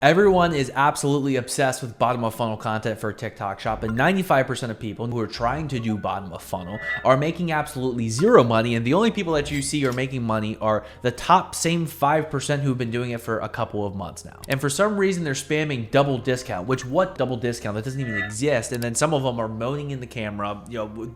Everyone is absolutely obsessed with bottom of funnel content for TikTok shop, and 95% of people who are trying to do bottom of funnel are making absolutely zero money, and the only people that you see are making money are the top same 5% who've been doing it for a couple of months now. And for some reason they're spamming double discount, which what double discount? That doesn't even exist. And then some of them are moaning in the camera,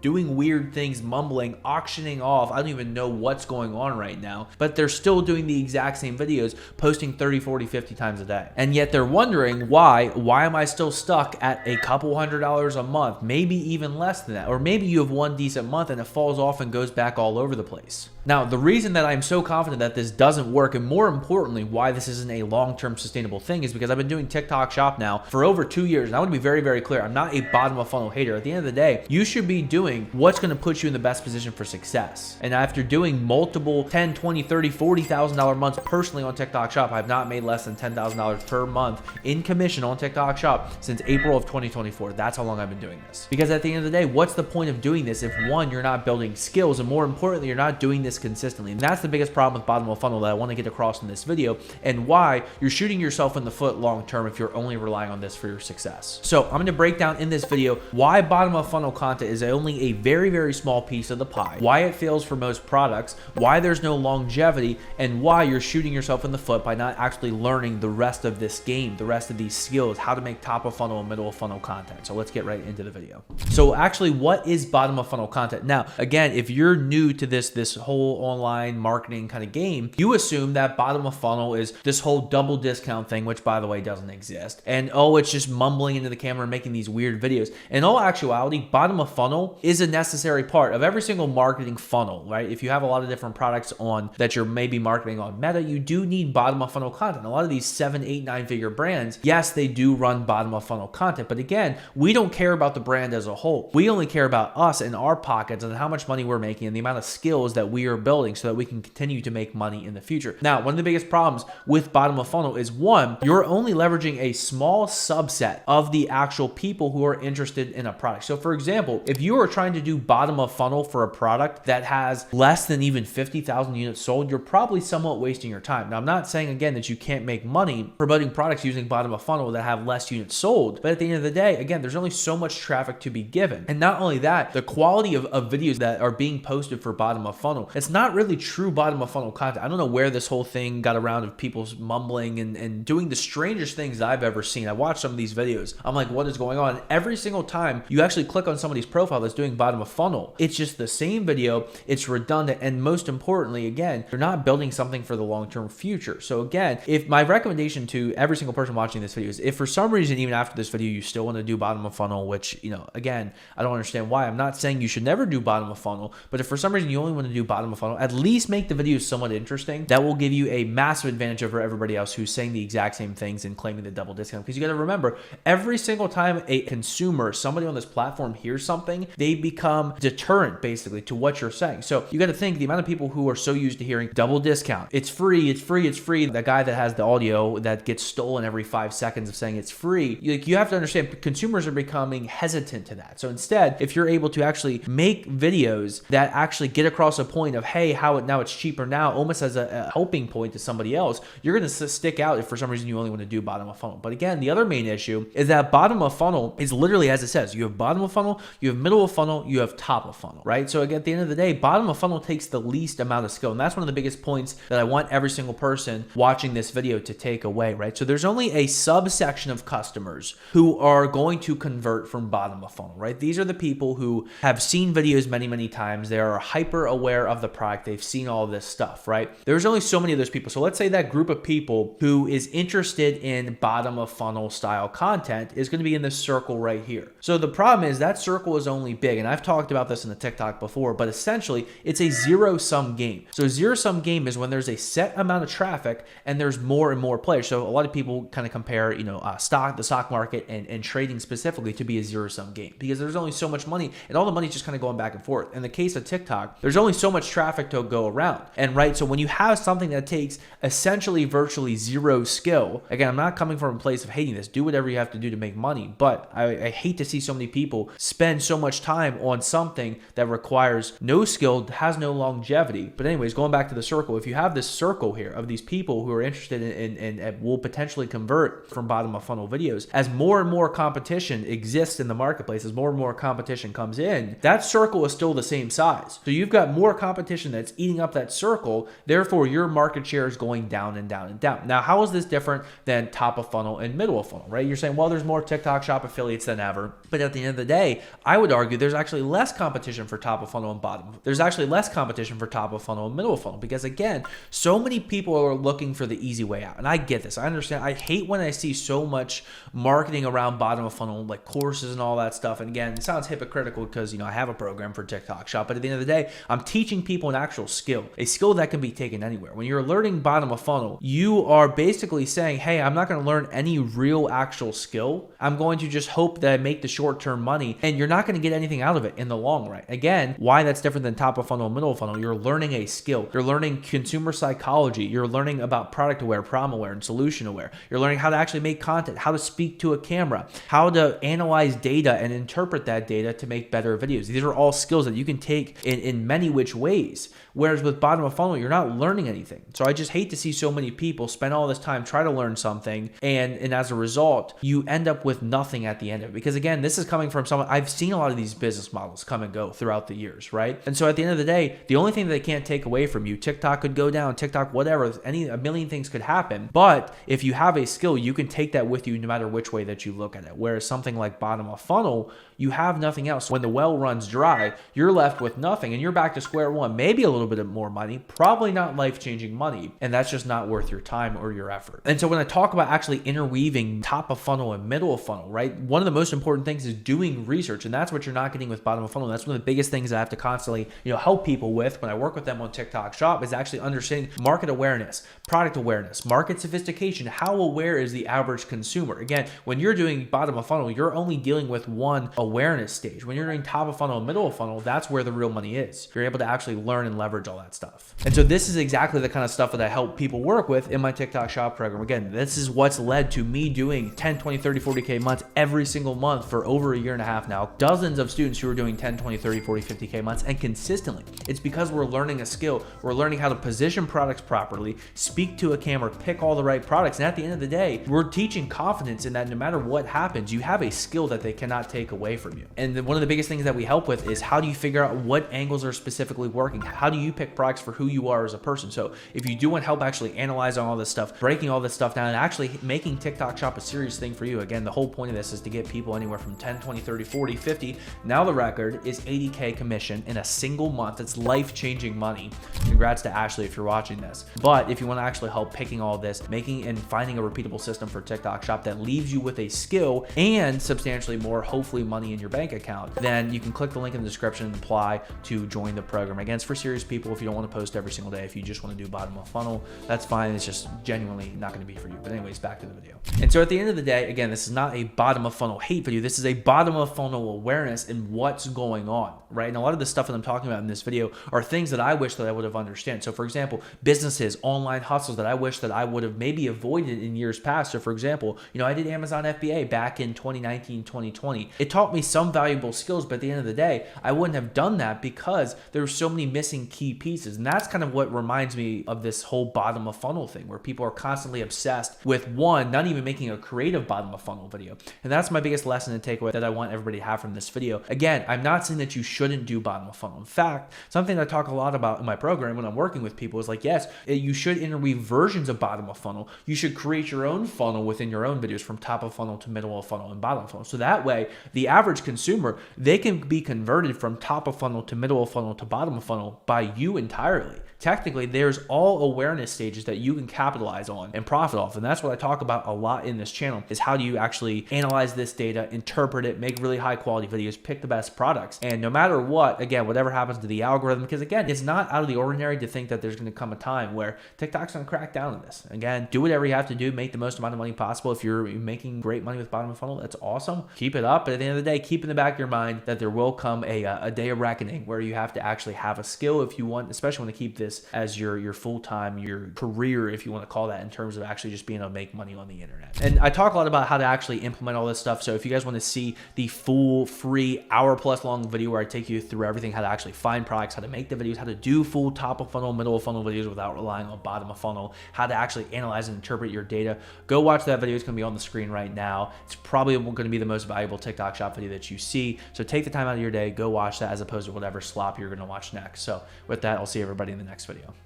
doing weird things, mumbling, auctioning off. I don't even know what's going on right now, but they're still doing the exact same videos, posting 30, 40, 50 times a day. And yet they're wondering why am I still stuck at a couple $100s a month, maybe even less than that, or maybe you have one decent month and it falls off and goes back all over the place. Now, the reason that I'm so confident that this doesn't work, and more importantly, why this isn't a long-term sustainable thing, is because I've been doing TikTok shop now for over 2 years. And I want to be very, very clear. I'm not a bottom of funnel hater. At the end of the day, you should be doing what's going to put you in the best position for success. And after doing multiple $10, $20, $30, $40,000 months personally on TikTok shop, I've not made less than $10,000 per month in commission on TikTok shop since April of 2024. That's how long I've been doing this. Because at the end of the day, what's the point of doing this if one, you're not building skills, and more importantly, you're not doing this consistently? And that's the biggest problem with bottom of funnel that I want to get across in this video, and why you're shooting yourself in the foot long term if you're only relying on this for your success. So I'm going to break down in this video why bottom of funnel content is only a very, very small piece of the pie, why it fails for most products, why there's no longevity, and why you're shooting yourself in the foot by not actually learning the rest of this game, the rest of these skills, how to make top of funnel and middle of funnel content. So let's get right into the video. So actually, what is bottom of funnel content? Now, again, if you're new to this whole online marketing kind of game, you assume that bottom of funnel is this whole double discount thing, which by the way doesn't exist. And oh, it's just mumbling into the camera and making these weird videos. In all actuality, bottom of funnel is a necessary part of every single marketing funnel, right? If you have a lot of different products on that you're maybe marketing on Meta, you do need bottom of funnel content. A lot of these 7, 8, 9-figure brands, yes, they do run bottom of funnel content, but again, we don't care about the brand as a whole. We only care about us and our pockets and how much money we're making and the amount of skills that we are building so that we can continue to make money in the future. Now, one of the biggest problems with bottom of funnel is, one, you're only leveraging a small subset of the actual people who are interested in a product. So for example, if you are trying to do bottom of funnel for a product that has less than even 50,000 units sold, you're probably somewhat wasting your time. Now, I'm not saying again that you can't make money promoting products using bottom of funnel that have less units sold, but at the end of the day, again, there's only so much traffic to be given. And not only that, the quality of videos that are being posted for bottom of funnel, it's not really true bottom of funnel content. I don't know where this whole thing got around of people mumbling and doing the strangest things I've ever seen. I watched some of these videos. I'm like, what is going on? Every single time you actually click on somebody's profile that's doing bottom of funnel, it's just the same video, it's redundant, and most importantly, again, you're not building something for the long-term future. So again, if my recommendation to every single person watching this video is, if for some reason, even after this video, you still want to do bottom of funnel, which, again, I don't understand why. I'm not saying you should never do bottom of funnel, but if for some reason you only want to do bottom of funnel, at least make the videos somewhat interesting. That will give you a massive advantage over everybody else who's saying the exact same things and claiming the double discount. Because you got to remember, every single time a consumer, somebody on this platform hears something, they become deterrent basically to what you're saying. So you got to think the amount of people who are so used to hearing double discount, it's free, it's free, it's free. That guy that has the audio that gets stolen every 5 seconds of saying it's free, you have to understand consumers are becoming hesitant to that. So instead, if you're able to actually make videos that actually get across a point of, hey, now it's cheaper now, almost as a helping point to somebody else, you're going to stick out if for some reason you only want to do bottom of funnel. But again, the other main issue is that bottom of funnel is literally as it says. You have bottom of funnel, you have middle of funnel, you have top of funnel, right? So again, at the end of the day, bottom of funnel takes the least amount of skill. And that's one of the biggest points that I want every single person watching this video to take away, right? So there's only a subsection of customers who are going to convert from bottom of funnel, right? These are the people who have seen videos many, many times. They are hyper aware of the product. They've seen all this stuff, right? There's only so many of those people. So let's say that group of people who is interested in bottom of funnel style content is going to be in this circle right here. So the problem is that circle is only big. And I've talked about this in the TikTok before, but essentially it's a zero-sum game. So zero-sum game is when there's a set amount of traffic and there's more and more players. So a lot of people kind of compare, the stock market and trading specifically to be a zero-sum game because there's only so much money and all the money's just kind of going back and forth. In the case of TikTok, there's only so much traffic to go around. And right, so when you have something that takes essentially virtually zero skill, again, I'm not coming from a place of hating this. Do whatever you have to do to make money, but I hate to see so many people spend so much time on something that requires no skill, has no longevity. But anyways, going back to the circle, if you have this circle here of these people who are interested in and will potentially convert from bottom of funnel videos, as more and more competition exists in the marketplace, as more and more competition comes in, that circle is still the same size. So you've got more competition that's eating up that circle, therefore your market share is going down and down and down. Now, how is this different than top of funnel and middle of funnel, right? You're saying, well, there's more TikTok shop affiliates than ever. But at the end of the day, I would argue there's actually less competition for top of funnel and bottom. There's actually less competition for top of funnel and middle of funnel, because again, so many people are looking for the easy way out. And I get this. I understand. I hate when I see so much marketing around bottom of funnel, like courses and all that stuff. And again, it sounds hypocritical because, you know, I have a program for TikTok shop, but at the end of the day, I'm teaching people an actual skill, a skill that can be taken anywhere. When you're learning bottom of funnel, you are basically saying, hey, I'm not going to learn any real actual skill. I'm going to just hope that I make the short-term money, and you're not going to get anything out of it in the long run. Again, why that's different than top of funnel and middle of funnel, you're learning a skill. You're learning consumer psychology. You're learning about product aware, problem aware, and solution aware. You're learning how to actually make content, how to speak to a camera, how to analyze data and interpret that data to make better videos. These are all skills that you can take in many which ways. Whereas with bottom of funnel, you're not learning anything. So I just hate to see so many people spend all this time try to learn something, and as a result, you end up with nothing at the end of it. Because again, this is coming from someone, I've seen a lot of these business models come and go throughout the years, right? And so at the end of the day, the only thing that they can't take away from you, TikTok could go down, TikTok, whatever, a million things could happen. But if you have a skill, you can take that with you no matter which way that you look at it. Whereas something like bottom of funnel, you have nothing else. When the well runs dry, you're left with nothing and you're back to square one, maybe a little bit of more money, probably not life-changing money. And that's just not worth your time or your effort. And so when I talk about actually interweaving top of funnel and middle of funnel, right? One of the most important things is doing research. And that's what you're not getting with bottom of funnel. That's one of the biggest things I have to constantly, help people with when I work with them on TikTok shop, is actually understanding market awareness, product awareness, market sophistication. How aware is the average consumer? Again, when you're doing bottom of funnel, you're only dealing with one awareness stage. When you're doing top of funnel and middle of funnel, that's where the real money is. You're able to actually learn and leverage all that stuff. And so this is exactly the kind of stuff that I help people work with in my TikTok shop program. Again, this is what's led to me doing 10, 20, 30, 40K months every single month for over a year and a half now. Dozens of students who are doing 10, 20, 30, 40, 50K months, and consistently. It's because we're learning a skill. We're learning how to position products properly, speak to a camera, pick all the right products. And at the end of the day, we're teaching confidence in that no matter what happens, you have a skill that they cannot take away from you. And one of the biggest things that we help with is how do you figure out what angles are specifically working? How do you pick products for who you are as a person? So if you do want help actually analyzing all this stuff, breaking all this stuff down, and actually making TikTok shop a serious thing for you, again, the whole point of this is to get people anywhere from 10, 20, 30, 40, 50. Now the record is 80K commission in a single month. It's life-changing money. Congrats to Ashley if you're watching this. But if you want to actually help picking all this, making and finding a repeatable system for TikTok shop that leaves you with a skill and substantially more, hopefully, money in your bank account, then you can click the link in the description and apply to join the program. Again, it's for serious people. If you don't want to post every single day, if you just want to do bottom of funnel, that's fine. It's just genuinely not going to be for you. But anyways, back to the video. And so at the end of the day, again, this is not a bottom of funnel hate video. This is a bottom of funnel awareness and what's going on, right? And a lot of the stuff that I'm talking about in this video are things that I wish that I would have understood. So for example, businesses, online hustles that I wish that I would have maybe avoided in years past. So for example, I did Amazon FBA back in 2019, 2020. It taught me some valuable skills, but at the end of the day, I wouldn't have done that because there were so many missing key pieces. And that's kind of what reminds me of this whole bottom of funnel thing, where people are constantly obsessed with not even making a creative bottom of funnel video. And that's my biggest lesson and takeaway that I want everybody to have from this video. Again, I'm not saying that you shouldn't do bottom of funnel. In fact, something I talk a lot about in my program when I'm working with people is like, yes, you should interweave versions of bottom of funnel. You should create your own funnel within your own videos, from top of funnel to middle of funnel and bottom of funnel. So that way, the average consumer, they can be converted from top of funnel to middle of funnel to bottom of funnel by you entirely. Technically, there's all awareness stages that you can capitalize on and profit off. And that's what I talk about a lot in this channel, is how do you actually analyze this data, interpret it, make really high quality videos, pick the best products. And no matter what, again, whatever happens to the algorithm, because again, it's not out of the ordinary to think that there's going to come a time where TikTok's going to crack down on this. Again, do whatever you have to do, make the most amount of money possible. If you're making great money with bottom of funnel, that's awesome. Keep it up. But at the end of the day, keep in the back of your mind that there will come a day of reckoning where you have to actually have a a skill if you want, especially want to keep this as your full-time, your career, if you want to call that, in terms of actually just being able to make money on the internet. And I talk a lot about how to actually implement all this stuff. So if you guys want to see the full free hour-plus long video where I take you through everything, how to actually find products, how to make the videos, how to do full top of funnel, middle of funnel videos without relying on bottom of funnel, how to actually analyze and interpret your data, go watch that video. It's going to be on the screen right now. It's probably going to be the most valuable TikTok shop video that you see. So take the time out of your day, go watch that, as opposed to whatever slop you're going to watch next. So with that, I'll see everybody in the next video.